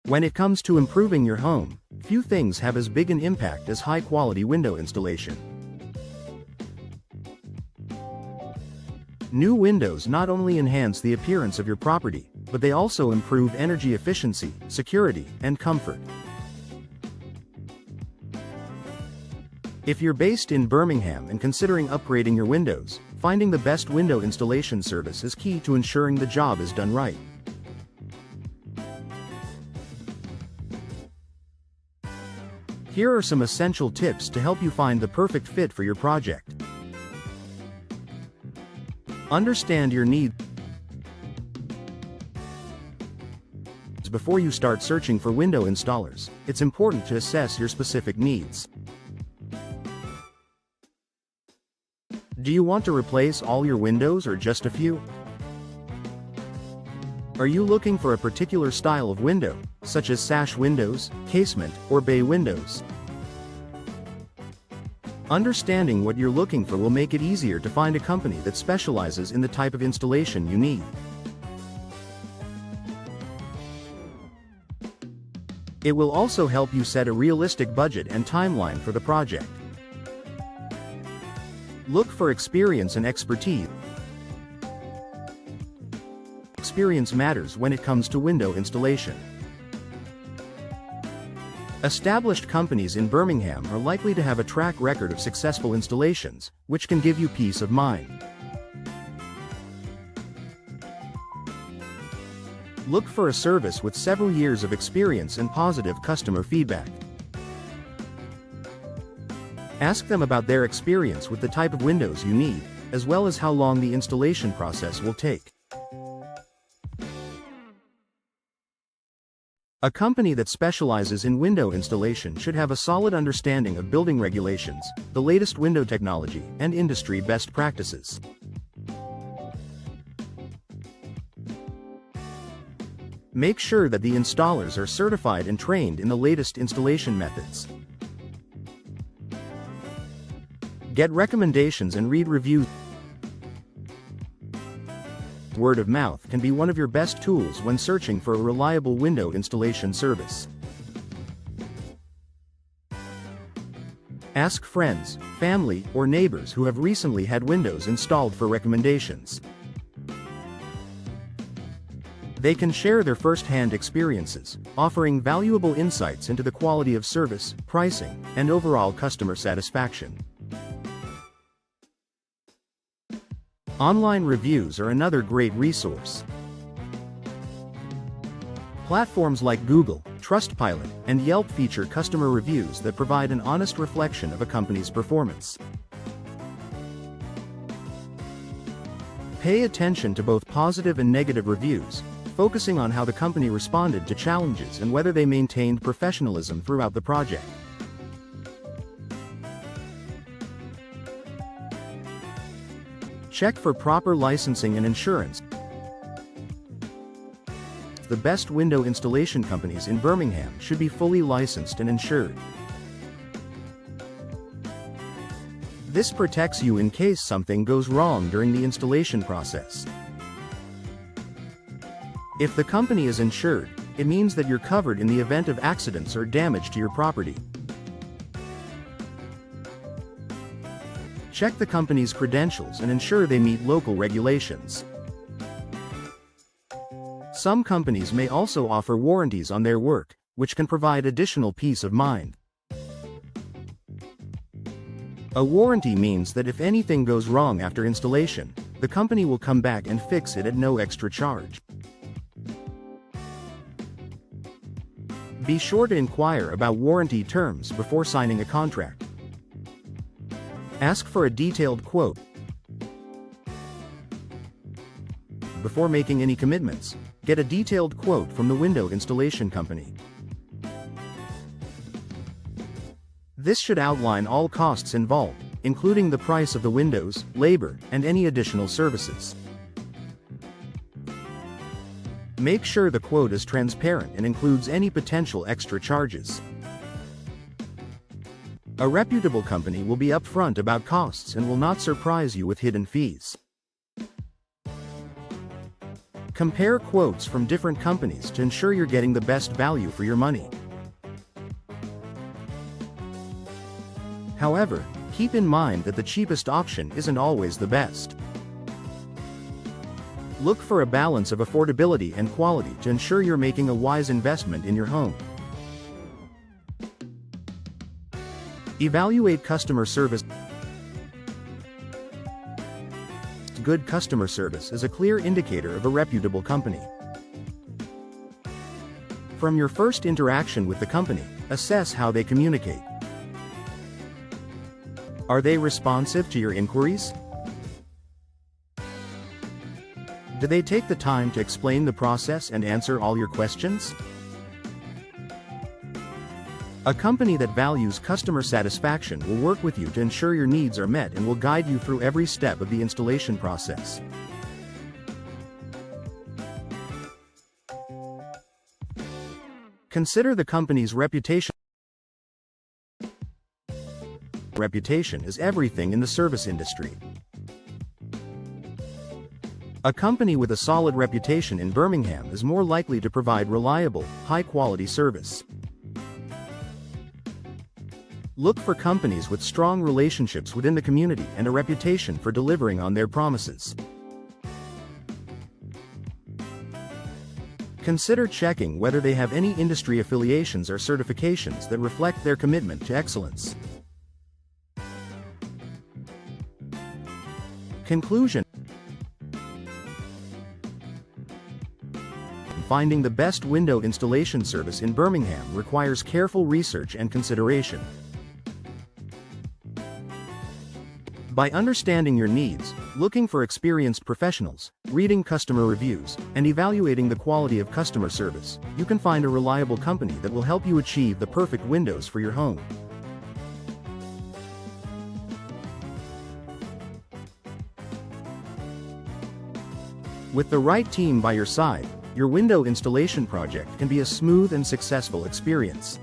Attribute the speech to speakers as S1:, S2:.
S1: When it comes to improving your home, few things have as big an impact as high-quality window installation. New windows not only enhance the appearance of your property, but they also improve energy efficiency, security, and comfort. If you're based in Birmingham and considering upgrading your windows, finding the best window installation service is key to ensuring the job is done right. Here are some essential tips to help you find the perfect fit for your project. Understand your needs before you start searching for window installers. It's important to assess your specific needs. Do you want to replace all your windows or just a few? Are you looking for a particular style of window, such as sash windows, casement, or bay windows? Understanding what you're looking for will make it easier to find a company that specializes in the type of installation you need. It will also help you set a realistic budget and timeline for the project. Look for experience and expertise. Experience matters when it comes to window installation. Established companies in Birmingham are likely to have a track record of successful installations, which can give you peace of mind. Look for a service with several years of experience and positive customer feedback. Ask them about their experience with the type of windows you need, as well as how long the installation process will take. A company that specializes in window installation should have a solid understanding of building regulations, the latest window technology, and industry best practices. Make sure that the installers are certified and trained in the latest installation methods. Get recommendations and read reviews. Word of mouth can be one of your best tools when searching for a reliable window installation service. Ask friends, family, or neighbors who have recently had windows installed for recommendations. They can share their first-hand experiences, offering valuable insights into the quality of service, pricing, and overall customer satisfaction. Online reviews are another great resource. Platforms like Google, Trustpilot, and Yelp feature customer reviews that provide an honest reflection of a company's performance. Pay attention to both positive and negative reviews, focusing on how the company responded to challenges and whether they maintained professionalism throughout the project. Check for proper licensing and insurance. The best window installation companies in Birmingham should be fully licensed and insured. This protects you in case something goes wrong during the installation process. If the company is insured, it means that you're covered in the event of accidents or damage to your property. Check the company's credentials and ensure they meet local regulations. Some companies may also offer warranties on their work, which can provide additional peace of mind. A warranty means that if anything goes wrong after installation, the company will come back and fix it at no extra charge. Be sure to inquire about warranty terms before signing a contract. Ask for a detailed quote. Before making any commitments, get a detailed quote from the window installation company. This should outline all costs involved, including the price of the windows, labor, and any additional services. Make sure the quote is transparent and includes any potential extra charges. A reputable company will be upfront about costs and will not surprise you with hidden fees. Compare quotes from different companies to ensure you're getting the best value for your money. However, keep in mind that the cheapest option isn't always the best. Look for a balance of affordability and quality to ensure you're making a wise investment in your home. Evaluate customer service. Good customer service is a clear indicator of a reputable company. From your first interaction with the company, assess how they communicate. Are they responsive to your inquiries? Do they take the time to explain the process and answer all your questions? A company that values customer satisfaction will work with you to ensure your needs are met and will guide you through every step of the installation process. Consider the company's reputation. Reputation is everything in the service industry. A company with a solid reputation in Birmingham is more likely to provide reliable, high-quality service. Look for companies with strong relationships within the community and a reputation for delivering on their promises. Consider checking whether they have any industry affiliations or certifications that reflect their commitment to excellence. Conclusion: finding the best window installation service in Birmingham requires careful research and consideration. By understanding your needs, looking for experienced professionals, reading customer reviews, and evaluating the quality of customer service, you can find a reliable company that will help you achieve the perfect windows for your home. With the right team by your side, your window installation project can be a smooth and successful experience.